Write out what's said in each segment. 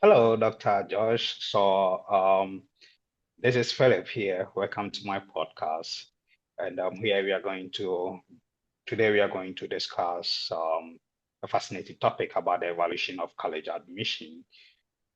Hello, Dr. Josh. This is Philip here. Welcome to my podcast. And here we are going to today we are going to discuss a fascinating topic about the evolution of college admission.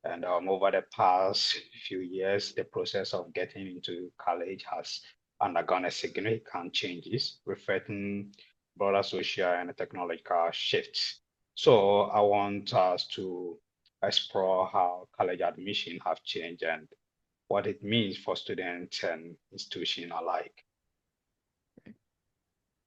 And over the past few years, the process of getting into college has undergone a significant changes, reflecting broader social and technological shifts. So I want us to explore how college admission have changed and what it means for students and institutions alike.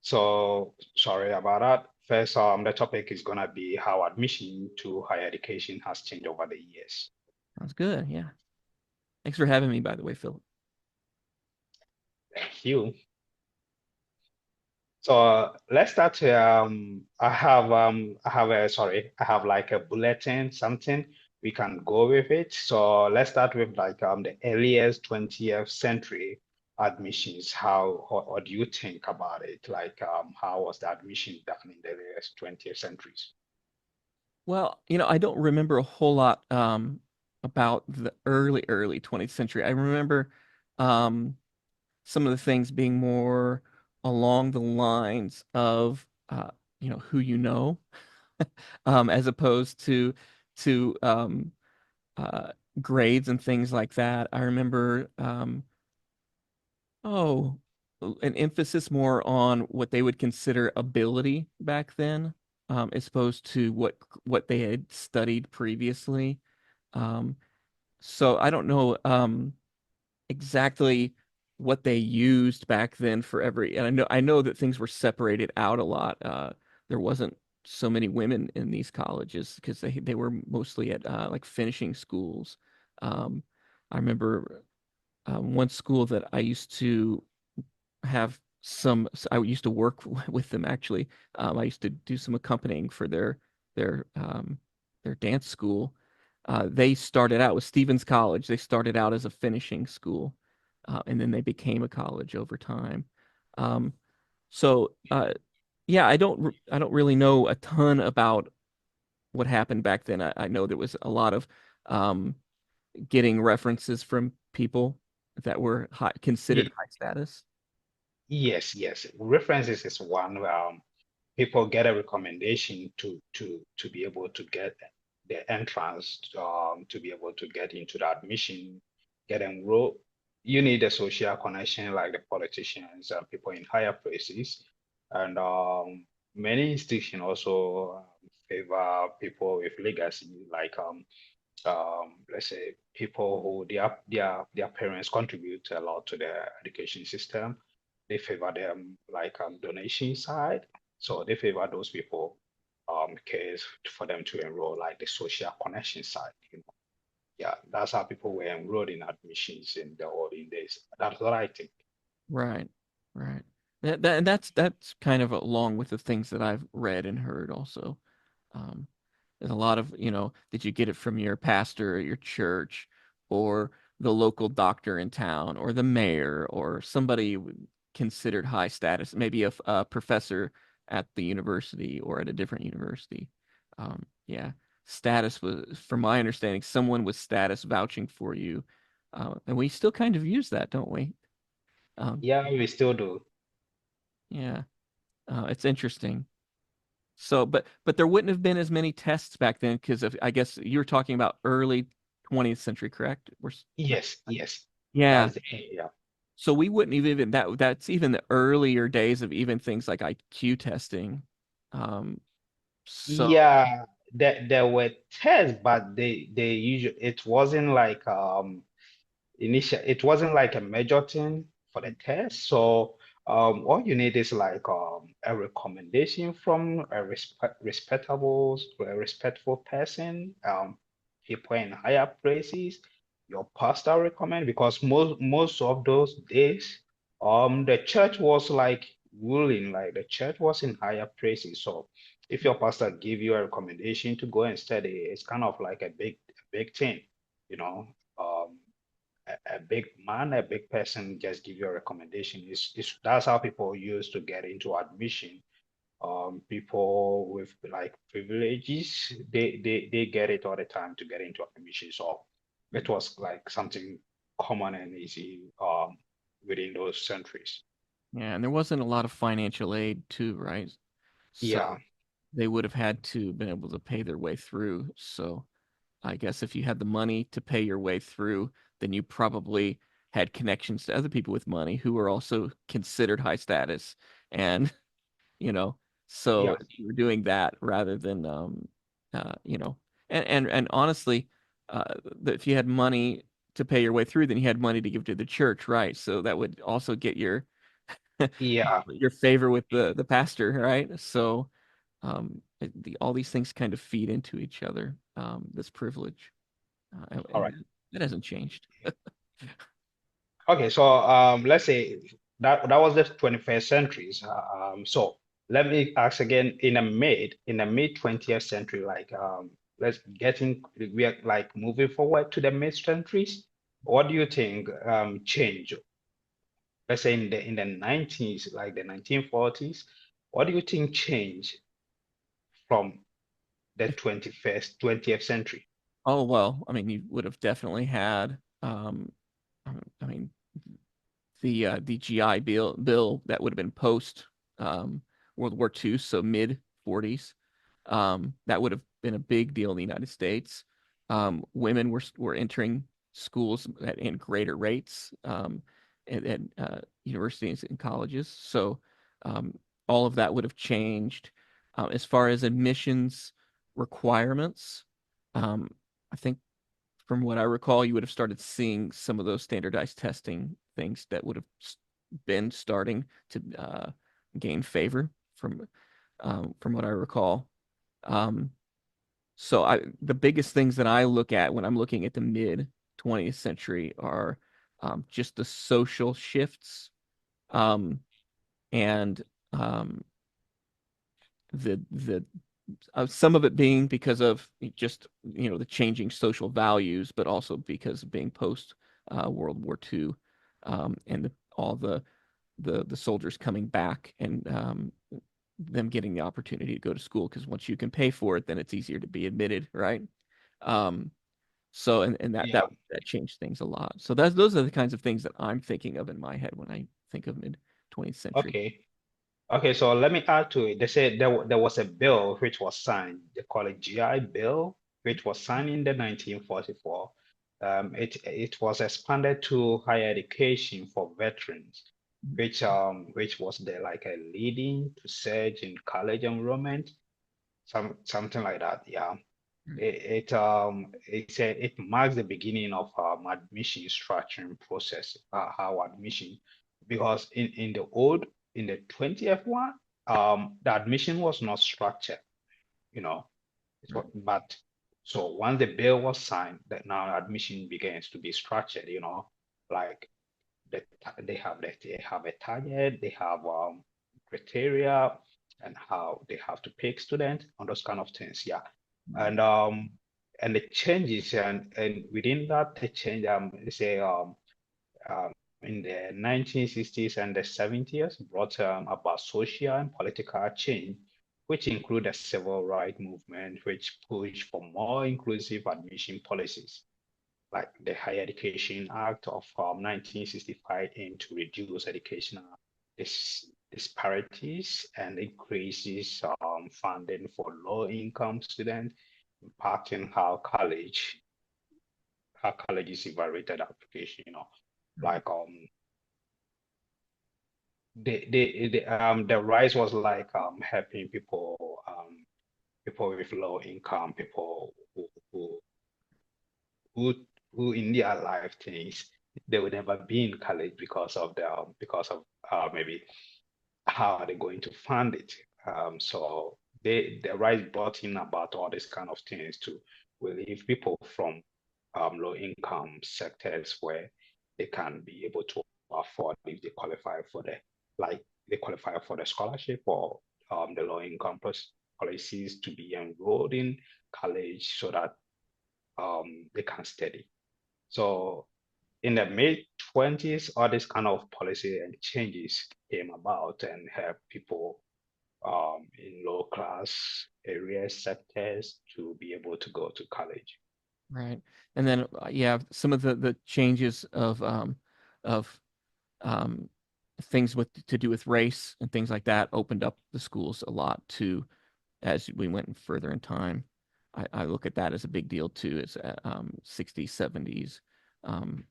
So sorry about that. First, the topic is gonna be how admission to higher education has changed over the years. Sounds good. Yeah. Thanks for having me, by the way, Philip. Thank you. So let's start. I have like a bulletin, something we can go with it. So let's start with like the earliest 20th century admissions. What do you think about it? Like how was the admission done in the earliest 20th centuries? Well, I don't remember a whole lot about the early 20th century. I remember um, some of the things being more along the lines of who you know, as opposed to uh, grades and things like that. I remember oh, an emphasis more on what they would consider ability back then, as opposed to what they had studied previously. Um, so I don't know exactly what they used back then for every, and I know that things were separated out a lot. There wasn't so many women in these colleges because they were mostly at like finishing schools. Um, I remember one school that I used to have some. I used to work with them actually. I used to do some accompanying for their um, their dance school. They started out with Stevens College. They started out as a finishing school, and then they became a college over time. Um, so yeah, I don't really know a ton about what happened back then. I know there was a lot of um, getting references from people that were considered high status. Yes. References is one. People get a recommendation to be able to get the entrance, to be able to get into the admission, get enrolled. You need a social connection like the politicians and people in higher places, and many institutions also favor people with legacy, like let's say people who their parents contribute a lot to the education system. They favor them like donation side. So they favor those people case for them to enroll like the social connection side, you know. Yeah, that's how people were enrolled in admissions in the olden days. That's what I think. Right, right. And that's kind of along with the things that I've read and heard also. Um, there's a lot of, did you get it from your pastor or your church or the local doctor in town or the mayor or somebody considered high status, maybe a professor at the university or at a different university. Yeah, status was, from my understanding, someone with status vouching for you. And we still kind of use that, don't we? Um, Yeah, we still do. yeah, it's interesting. So, but there wouldn't have been as many tests back then because I guess you were talking about early 20th century, correct? Yes. Yeah. That's the yeah. So we wouldn't even that's even the earlier days of even things like IQ testing. Um, so Yeah, there were tests, but they usually it wasn't like initial it wasn't like a major thing for the test. So all you need is like a recommendation from a respectful person, people in higher places, your pastor recommend because most of those days the church was like ruling, like the church was in higher places. So if your pastor give you a recommendation to go and study, it's kind of like a big thing, you know. Um, a big man, a big person just give you a recommendation. That's how people used to get into admission. people with like privileges, they get it all the time to get into admission. So it was like something common and easy within those centuries. Yeah, and there wasn't a lot of financial aid too, right? Yeah, So they would have had to been able to pay their way through. So I guess if you had the money to pay your way through, then you probably had connections to other people with money who were also considered high status. And, you know, so yeah, if you were doing that rather than, you know, and honestly, if you had money to pay your way through, then you had money to give to the church, right? So that would also get yeah. your favor with the pastor, right? So all these things kind of feed into each other. This privilege, All and right. that hasn't changed. Okay, so let's say that was the 21st centuries. So let me ask again, in the mid 20th century, like let's getting we are like moving forward to the mid centuries. What do you think changed? Let's say in the 90s, like the 1940s, what do you think changed from the 20th century? Oh well, I mean, you would have definitely had. I mean, the GI bill that would have been post World War II, so mid 40s. That would have been a big deal in the United States. Women were entering schools in greater rates at universities and colleges. So all of that would have changed. As far as admissions requirements, um, I think from what I recall, you would have started seeing some of those standardized testing things that would have been starting to gain favor from what I recall. Um, so the biggest things that I look at when I'm looking at the mid 20th century are just the social shifts um, and um, the some of it being because of just the changing social values, but also because of being post World War II, and all the soldiers coming back and them getting the opportunity to go to school because once you can pay for it, then it's easier to be admitted, right? Um, so and Yeah. that changed things a lot. So those are the kinds of things that I'm thinking of in my head when I think of mid 20th century. Okay. Okay, so let me add to it. They said there was a bill which was signed. They call it GI Bill, which was signed in the 1944. It was expanded to higher education for veterans, which was the like a leading to surge in college enrollment, something like that. Yeah. It said it marks the beginning of admission structuring process, how admission, because in the 20th one, the admission was not structured, you know, but so once the bill was signed, that now admission begins to be structured, like they have a target, they have criteria, and how they have to pick students on those kind of things. Yeah, and the changes and within that the change say in the 1960s and the 70s brought about social and political change, which include the civil rights movement, which pushed for more inclusive admission policies like the Higher Education Act of 1965 aimed to reduce educational disparities and increases funding for low-income students, impacting how colleges evaluated application. Like the rise was like helping people with low income, people who who who in their life things they would never be in college because of maybe how are they going to fund it. So the rise brought in about all these kind of things to relieve people from low income sectors where they can be able to afford if they qualify for they qualify for the scholarship or the low income policies to be enrolled in college so that they can study. So in the mid 20s, all this kind of policy and changes came about and helped people in low class areas, sectors to be able to go to college. Right. And then yeah, some of the changes of um things with to do with race and things like that opened up the schools a lot too as we went further in time. I look at that as a big deal too. It's 60s, 70s,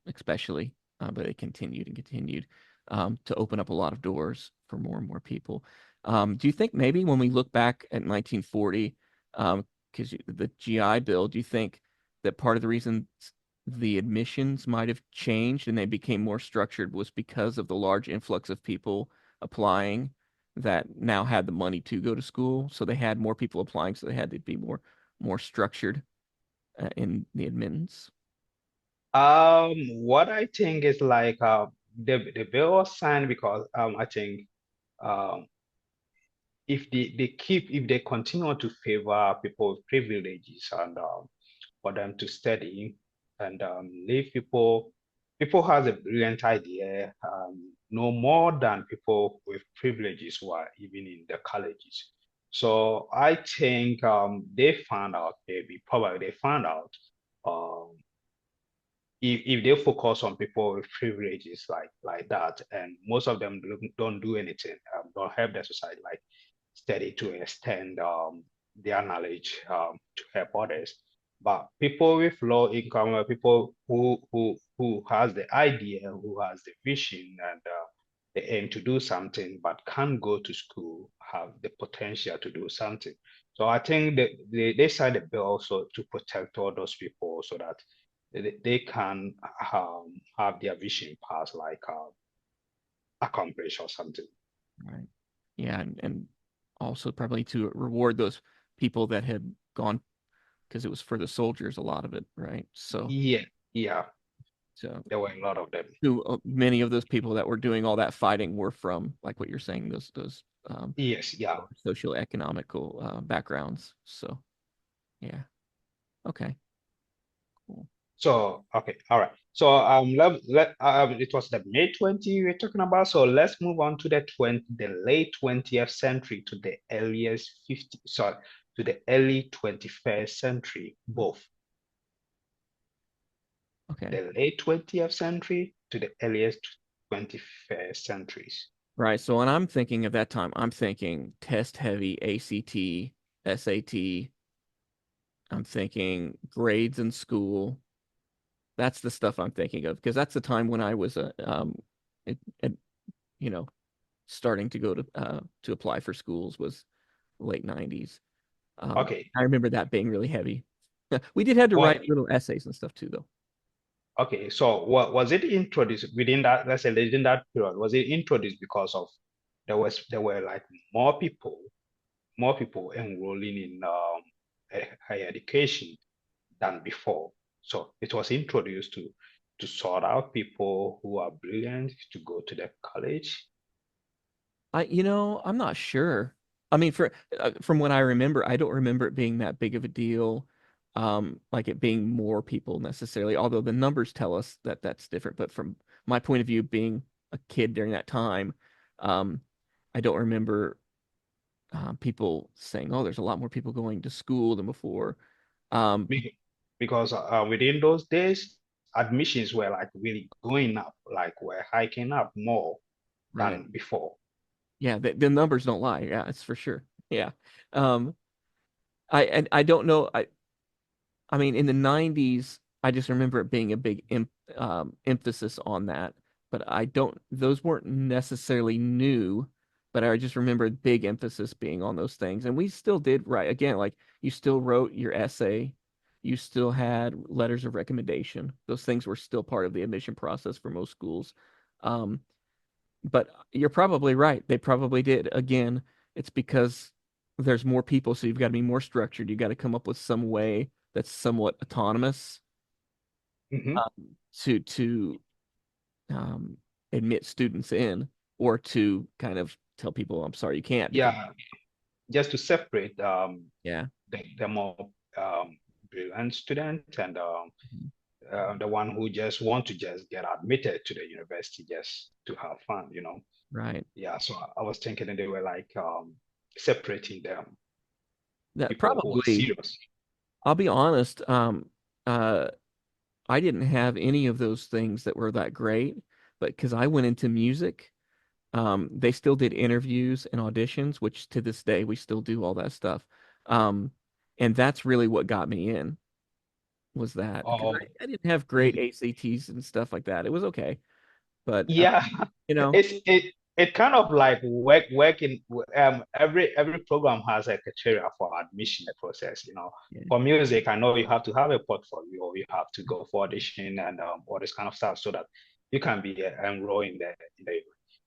especially, but it continued and continued to open up a lot of doors for more and more people. Do you think maybe when we look back at 1940, because the GI Bill, do you think that part of the reason the admissions might have changed and they became more structured was because of the large influx of people applying that now had the money to go to school? So they had more people applying, so they had to be more structured in the admittance. What I think is like the bill was signed because I think um, if they continue to favor people with privileges and for them to study and leave people has a brilliant idea no more than people with privileges who are even in the colleges. So I think they found out, maybe probably they found out um, if they focus on people with privileges like that, and most of them don't do anything, don't help the society, like study to extend their knowledge to help others. But people with low income, people who has the idea, who has the vision, and they aim to do something, but can't go to school, have the potential to do something. So I think that they signed a bill also to protect all those people so that they can have their vision pass like accomplish or something. Right. Yeah, and also probably to reward those people that had gone because it was for the soldiers, a lot of it, right? Yeah, yeah, So there were a lot of them. many of those people that were doing all that fighting were from, like what you're saying, those Yes, yeah. socio-economical backgrounds. So yeah, okay, cool. So okay, all right. So it was the May 20 we're talking about. So let's move on to the late 20th century to the earliest 50, sorry, to the early 21st century, both. Okay. The late 20th century to the earliest 21st centuries. Right. So when I'm thinking of that time, I'm thinking test heavy ACT, SAT. I'm thinking grades in school. That's the stuff I'm thinking of because that's the time when I was it, it, you know, starting to go to apply for schools was late 90s. Okay. I remember that being really heavy. We did have to What write little essays and stuff too, though. Okay, so what was it introduced within that, let's say within that period, was it introduced because of there were like more people enrolling in higher education than before. So it was introduced to sort out people who are brilliant to go to the college. I'm not sure. I mean, from what I remember, I don't remember it being that big of a deal, like it being more people necessarily. Although the numbers tell us that that's different. But from my point of view, being a kid during that time, um, I don't remember people saying, "Oh, there's a lot more people going to school than before." Um, Be- Because within those days, admissions were like really going up, like we're hiking up more right. than before. Yeah, the numbers don't lie. Yeah, it's for sure. Yeah. Um, I don't know. I mean, in the 90s, I just remember it being a big emphasis on that. But those weren't necessarily new, but I just remember big emphasis being on those things. And we still did write, again, like you still wrote your essay, you still had letters of recommendation. Those things were still part of the admission process for most schools. Um, but you're probably right. They probably did. Again, it's because there's more people, so you've got to be more structured. You've got to come up with some way that's somewhat autonomous Mhm. um, to um, admit students in, or to kind of tell people, "I'm sorry, you can't," because Yeah, just to separate yeah, the more brilliant student and mhm, the one who just want to just get admitted to the university just to have fun. right, Yeah, so I was thinking that they were like separating them, That people who are probably, serious. I'll be honest, uh, I didn't have any of those things that were that great, but because I went into music, they still did interviews and auditions, which to this day we still do all that stuff. Um, and that's really what got me in was that because Um, I didn't have great ACTs and stuff like that. It was okay, but yeah, you know, it kind of like working. Every program has a criteria for admission process. yeah, For music, I know you have to have a portfolio, you have to go for audition and all this kind of stuff so that you can be enrolled in the.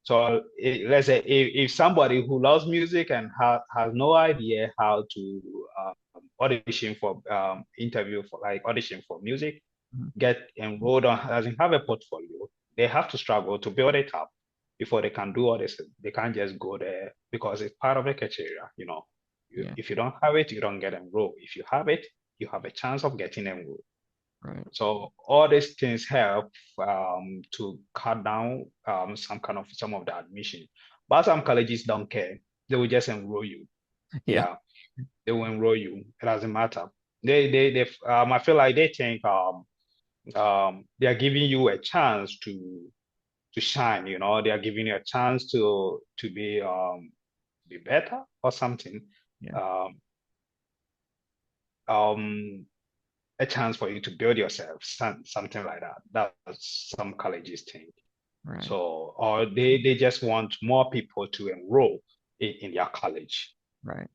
So let's say if somebody who loves music and has no idea how to audition for interview for like audition for music, mhm, get enrolled on doesn't have a portfolio, they have to struggle to build it up before they can do all this. They can't just go there because it's part of the criteria. yeah, If you don't have it, you don't get enrolled. If you have it, you have a chance of getting enrolled. right, So all these things help to cut down some of the admission. But some colleges don't care. They will just enroll you. yeah, Yeah, they will enroll you. It doesn't matter. I feel like they think they are giving you a chance to shine. They are giving you a chance to be better or something. yeah, Um, um, a chance for you to build yourself, something like that. That's some colleges think. right, So, or they just want more people to enroll in their college. right,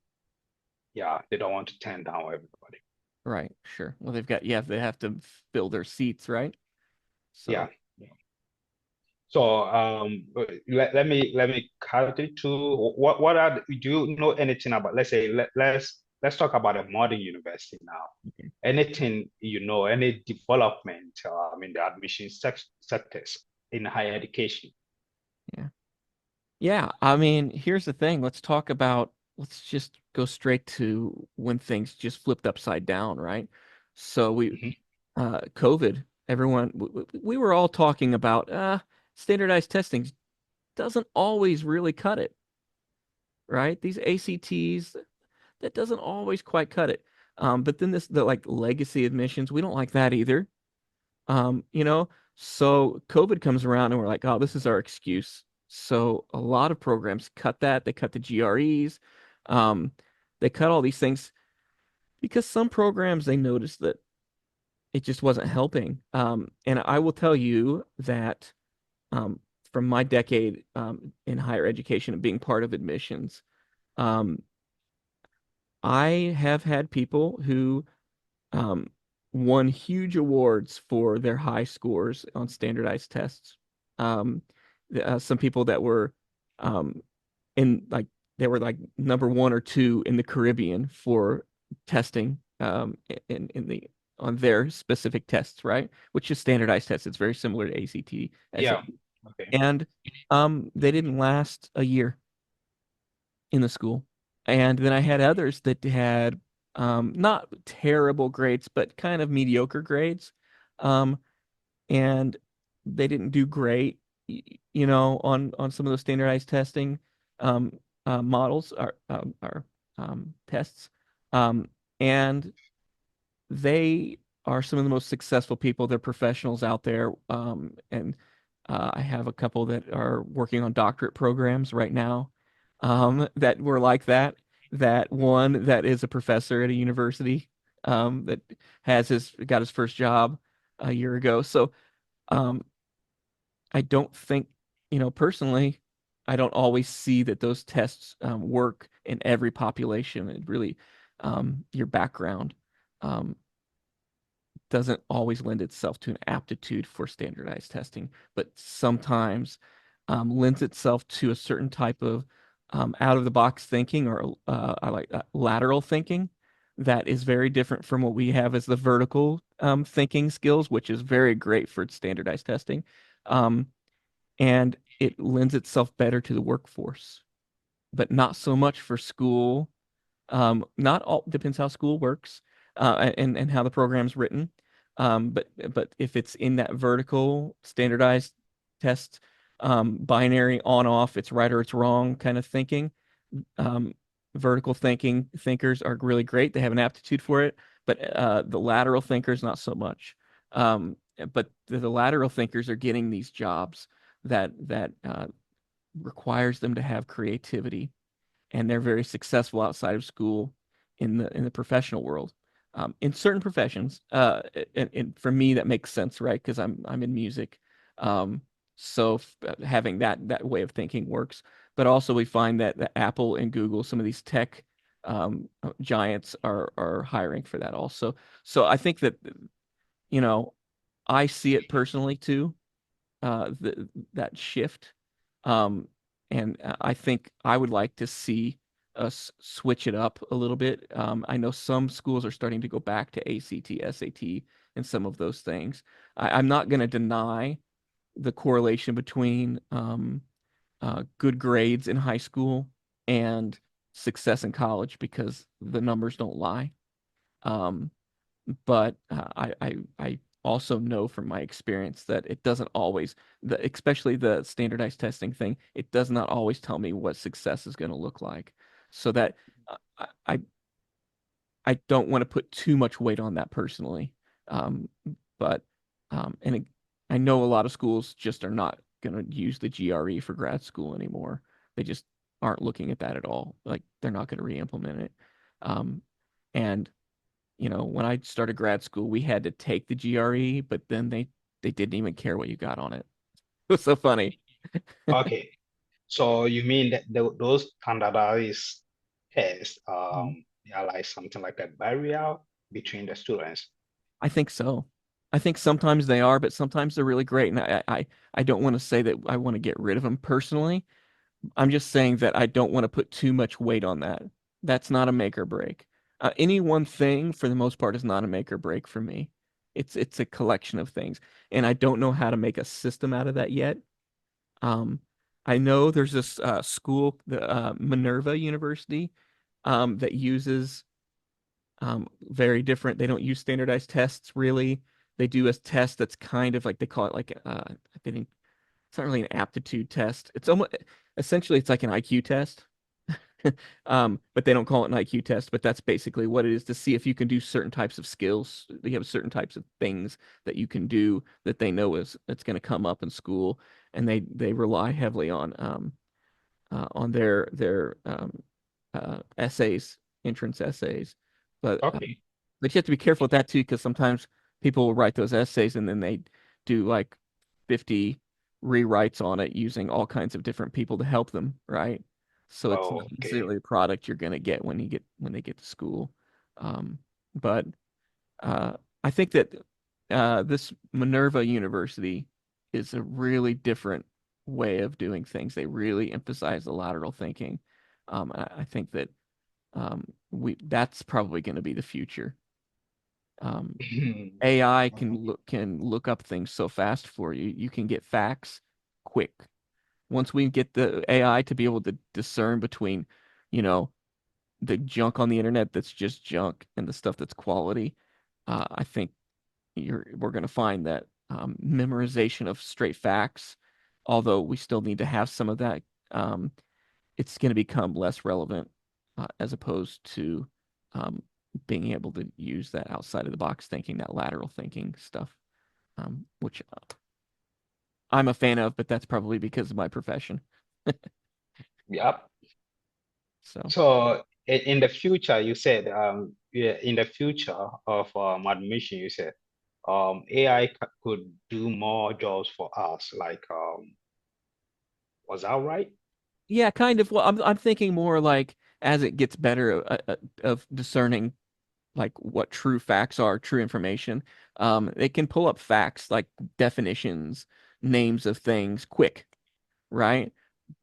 Yeah, they don't want to turn down everybody. right. Sure. Well, they've got, yeah, they have to fill their seats, right? Yeah. So, So let me cut it to what are do you know anything about, let's say, let's talk about a modern university now. okay, Anything, any development in the admission sectors in higher education. yeah. Yeah, I mean, here's the thing. Let's just go straight to when things just flipped upside down, right? So Mhm. COVID, we were all talking about standardized testing doesn't always really cut it, right? These ACTs, that doesn't always quite cut it. But then the like legacy admissions, we don't like that either. Um, you know, so COVID comes around and we're like, oh, this is our excuse. So a lot of programs cut that. They cut the GREs. Um, they cut all these things because some programs they noticed that it just wasn't helping. And I will tell you that um, from my decade in higher education and being part of admissions, um, I have had people who um, won huge awards for their high scores on standardized tests. Um, some people that were um, in like they were like number one or two in the Caribbean for testing in the on their specific tests, right? Which is standardized tests. It's very similar to ACT, Yeah. SAT, Okay. and they didn't last a year in the school. And then I had others that had not terrible grades, but kind of mediocre grades. Um, and they didn't do great, on some of those standardized testing um, models or tests. Um, and they are some of the most successful people. They're professionals out there. And I have a couple that are working on doctorate programs right now that were like that. That one that is a professor at a university that got his first job a year ago. So um, I don't think, personally, I don't always see that those tests work in every population. It really, your background. Um, doesn't always lend itself to an aptitude for standardized testing, but sometimes lends itself to a certain type of out of the box thinking or I like lateral thinking that is very different from what we have as the vertical thinking skills, which is very great for standardized testing. Um, and it lends itself better to the workforce, but not so much for school. Not all depends how school works, and how the program's written. But if it's in that vertical standardized test, binary on off, it's right or it's wrong kind of thinking, um, vertical thinking thinkers are really great. They have an aptitude for it, but the lateral thinkers not so much. But the lateral thinkers are getting these jobs that requires them to have creativity, and they're very successful outside of school in the professional world. In certain professions, and for me that makes sense, right? Because I'm in music, um, so having that way of thinking works. But also we find that Apple and Google, some of these tech giants, are hiring for that also. So I think that you know I see it personally too, that shift. Um, and I think I would like to see us switch it up a little bit. I know some schools are starting to go back to ACT, SAT, and some of those things. I'm not going to deny the correlation between good grades in high school and success in college because the numbers don't lie. Um, but I also know from my experience that it doesn't always, especially the standardized testing thing, it does not always tell me what success is going to look like. So that I don't want to put too much weight on that personally. Um, but and I know a lot of schools just are not going to use the GRE for grad school anymore. They just aren't looking at that at all. Like they're not going to re-implement it. Um, and when I started grad school, we had to take the GRE, but then they didn't even care what you got on it. It was so funny. Okay. So you mean that those standardized tests, Mhm. they are like something like a barrier between the students? I think so. I think sometimes they are, but sometimes they're really great. And I don't want to say that I want to get rid of them personally. I'm just saying that I don't want to put too much weight on that. That's not a make or break. Any one thing, for the most part, is not a make or break for me. It's a collection of things, and I don't know how to make a system out of that yet. Um, I know there's this school, the Minerva University, that uses very different. They don't use standardized tests really. They do a test that's kind of like they call it like I think it's not really an aptitude test. It's almost essentially it's like an IQ test. But they don't call it an IQ test, but that's basically what it is to see if you can do certain types of skills. They have certain types of things that you can do that they know is it's going to come up in school, and they rely heavily on their essays, entrance essays. But Okay. but you have to be careful with that too, because sometimes people will write those essays and then they do like 50 rewrites on it using all kinds of different people to help them, right? So it's not Oh, okay. necessarily the product you're gonna get when they get to school. But uh, I think that this Minerva University is a really different way of doing things. They really emphasize the lateral thinking. I think that we that's probably going to be the future. Um, AI can look up things so fast for you. You can get facts quick. Once we get the AI to be able to discern between, you know, the junk on the internet that's just junk and the stuff that's quality, I think we're going to find that memorization of straight facts, although we still need to have some of that, um, it's going to become less relevant as opposed to um, being able to use that outside of the box thinking, that lateral thinking stuff, which I'm a fan of, but that's probably because of my profession. Yep. So So in the future, you said, yeah, in the future of admission, you said AI could do more jobs for us. Like, was that right? yeah, kind of. Well, I'm thinking more like as it gets better of discerning like what true facts are, true information. It can pull up facts like definitions, names of things quick, right?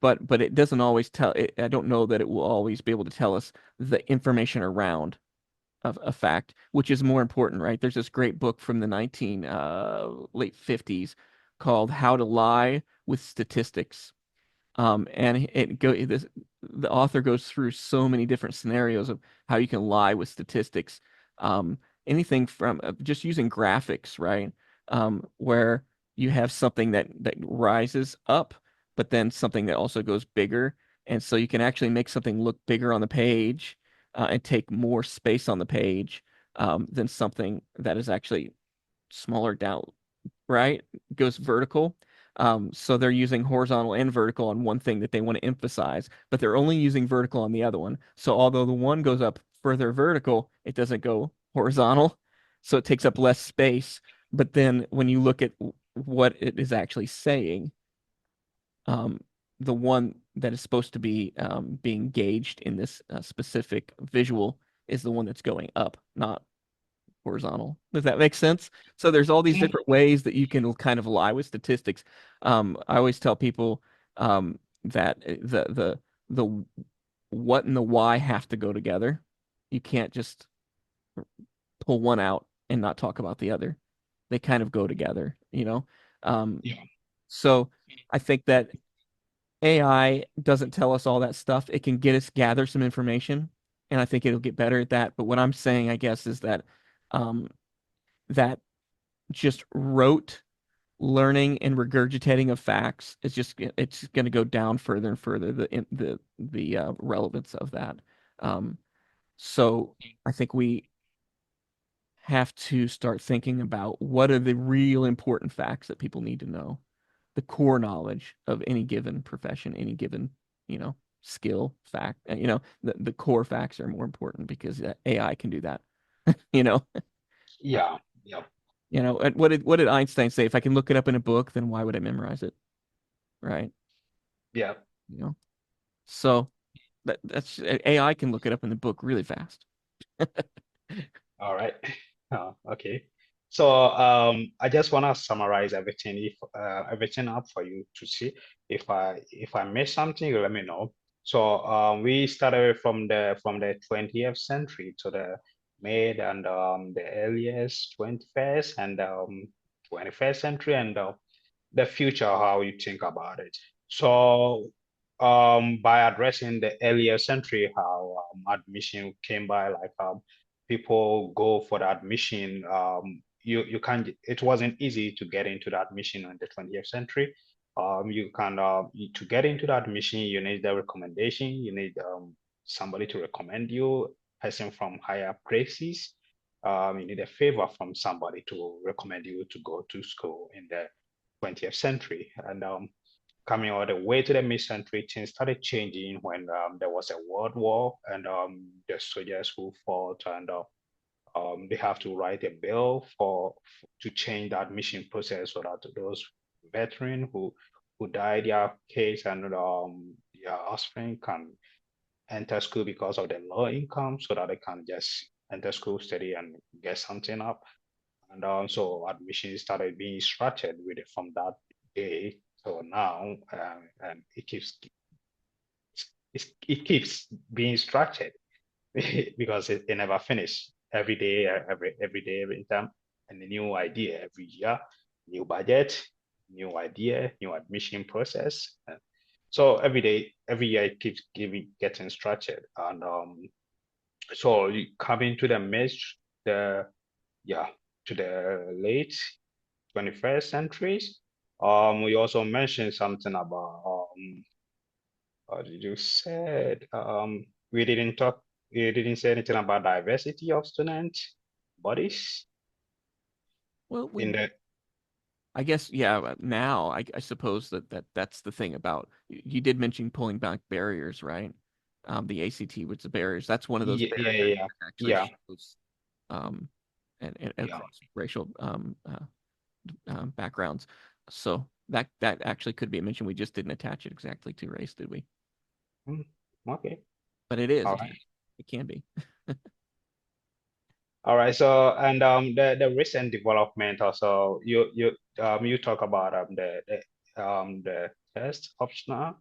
But it doesn't always tell it. I don't know that it will always be able to tell us the information around of a fact, which is more important, right? There's this great book from the 19 late 50s called How to Lie with Statistics. And the author goes through so many different scenarios of how you can lie with statistics. Um, Anything from just using graphics, right? Where you have something that rises up, but then something that also goes bigger. And so you can actually make something look bigger on the page and take more space on the page than something that is actually smaller down, right? Goes vertical. So they're using horizontal and vertical on one thing that they want to emphasize, but they're only using vertical on the other one. So although the one goes up further vertical, it doesn't go horizontal. So it takes up less space. But then when you look at what it is actually saying, um, the one that is supposed to be being gauged in this specific visual is the one that's going up, not horizontal. Does that make sense? So there's all these Mm, different ways that you can kind of lie with statistics. I always tell people that the what and the why have to go together. You can't just pull one out and not talk about the other. They kind of go together, you know? Um, yeah, so I think that AI doesn't tell us all that stuff. It can get us gather some information, and I think it'll get better at that. But what I'm saying, I guess, is that um, that just rote learning and regurgitating of facts is just it's going to go down further and further the relevance of that. Um, so I think we have to start thinking about what are the real important facts that people need to know, the core knowledge of any given profession, any given, you know, skill fact. The core facts are more important because AI can do that. you know, Uh, yeah, yeah, and what did Einstein say? If I can look it up in a book, then why would I memorize it? Right? yeah. You know. So that's AI can look it up in the book really fast. All right. Okay. So I just want to summarize everything if everything up for you to see. If I missed something, you let me know. So we started from the 20th century to the mid and the earliest 21st and 21st century and the future, how you think about it. So, by addressing the earlier century, how admission came by, like people go for the admission. You can't. It wasn't easy to get into the admission in the 20th century. You can to get into the admission, you need the recommendation. You need somebody to recommend you, person from higher places. You need a favor from somebody to recommend you to go to school in the 20th century. And coming all the way to the mid-century, things started changing when there was a world war and the soldiers who fought and they have to write a bill to change the admission process so that those veterans who died their kids and their offspring can enter school because of the low income so that they can just enter school, study and get something up. And so admissions started being structured with it from that day. So now, and it keeps being structured because it never finished. Every day, every day, every time, and a new idea every year, new budget, new idea, new admission process. So every day, every year, it keeps getting structured. And so you coming to the mid, the yeah, to the late 21st centuries. We also mentioned something about what did you said? We didn't talk. We didn't say anything about diversity of student bodies Well, in the. I guess, yeah, now I suppose that's the thing about you did mention pulling back barriers, right? The ACT with the barriers. That's one of those Yeah, yeah, barriers yeah, that actually yeah, shows um and yeah. across racial backgrounds. So that actually could be a mention. We just didn't attach it exactly to race, did we? Mm, okay. But it is. All It right. can. It can be. All right. So and the recent development also you talk about the test optional.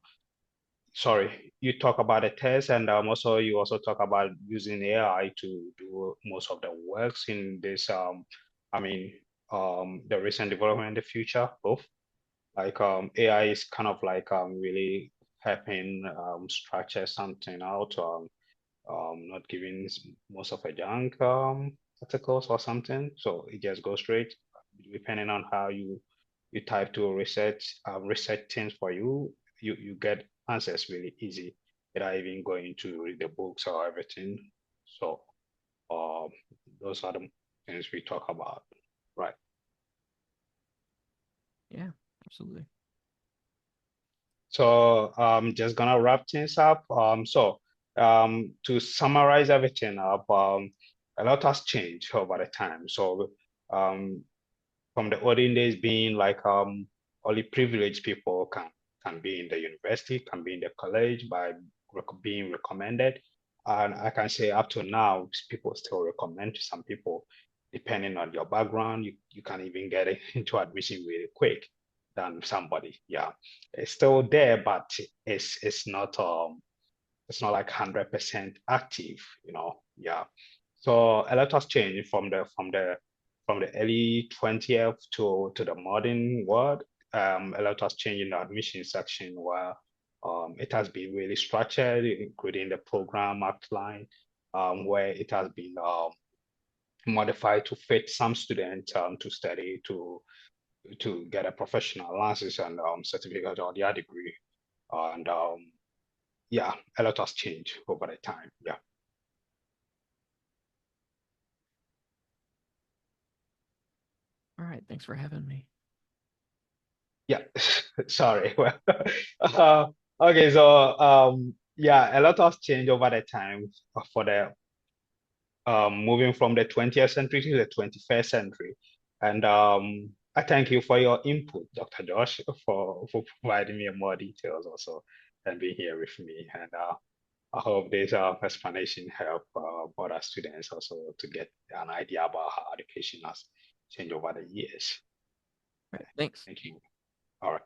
Sorry, you talk about the test and also you also talk about using AI to do most of the works in this I mean the recent development in the future both like AI is kind of like really helping structure something out not giving most of a junk articles or something so it just goes straight depending on how you type to research research things for you you get answers really easy without even going to read the books or everything. So um, those are the things we talk about, right? Yeah, absolutely. So just gonna wrap things up. To summarize everything up, a lot has changed over the time. So um, from the olden days being like only privileged people can be in the university, can be in the college by being recommended. And I can say up to now, people still recommend to some people, depending on your background, you can even get into admission really quick than somebody. Yeah, it's still there, but it's not like 100% active, you know. Yeah. So a lot has changed from the early 20th to the modern world. A lot has changed in the admission section where it has been really structured, including the program outline, where it has been modified to fit some students to study to get a professional license and certificate or their degree. And yeah, a lot has changed over the time. Yeah. All right, thanks for having me. Yeah, sorry. Well, uh, okay, so yeah, a lot has changed over the time for the moving from the 20th century to the 21st century. And I thank you for your input, Dr. Josh, for providing me more details also and being here with me. And I hope this explanation help other students also to get an idea about how education has changed over the years. All right, thanks. Thank you. All right.